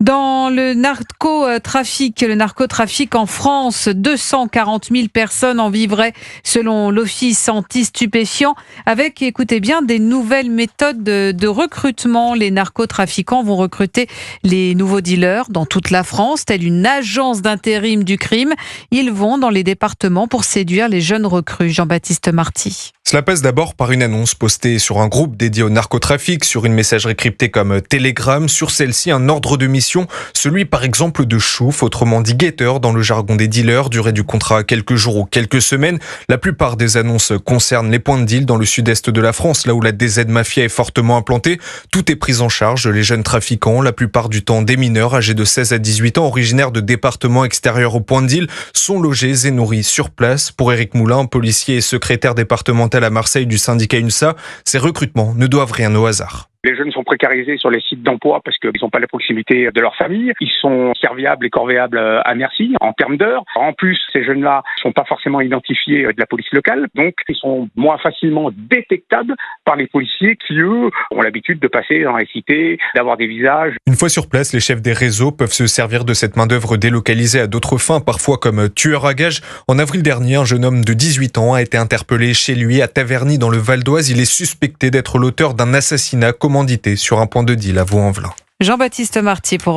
Dans le narcotrafic en France, 240 000 personnes en vivraient selon l'Office anti-stupéfiants avec, écoutez bien, des nouvelles méthodes de recrutement. Les narcotrafiquants vont recruter les nouveaux dealers dans toute la France, telle une agence d'intérim du crime. Ils vont dans les départements pour séduire les jeunes recrues. Jean-Baptiste Marty. Cela passe d'abord par une annonce postée sur un groupe dédié au narcotrafic, sur une messagerie cryptée comme Telegram. Sur celle-ci, un ordre de mission, celui par exemple de chouf, autrement dit guetteur dans le jargon des dealers, durée du contrat quelques jours ou quelques semaines. La plupart des annonces concernent les points de deal dans le sud-est de la France, là où la DZ Mafia est fortement implantée. Tout est pris en charge, les jeunes trafiquants, la plupart du temps des mineurs âgés de 16 à 18 ans, originaires de départements extérieurs au point de deal, sont logés et nourris sur place. Pour Éric Moulin, policier et secrétaire départemental à Marseille du syndicat UNSA, ces recrutements ne doivent rien au hasard. Les jeunes sont précarisés sur les sites d'emploi parce qu'ils n'ont pas la proximité de leur famille. Ils sont serviables et corvéables à merci en termes d'heures. En plus, ces jeunes-là ne sont pas forcément identifiés de la police locale. Donc, ils sont moins facilement détectables par les policiers qui, eux, ont l'habitude de passer dans les cités, d'avoir des visages. Une fois sur place, les chefs des réseaux peuvent se servir de cette main-d'œuvre délocalisée à d'autres fins, parfois comme tueur à gages. En avril dernier, un jeune homme de 18 ans a été interpellé chez lui à Taverny dans le Val d'Oise. Il est suspecté d'être l'auteur d'un assassinat commandité sur un point de deal à Vaux-en-Velin. Jean-Baptiste Marty pour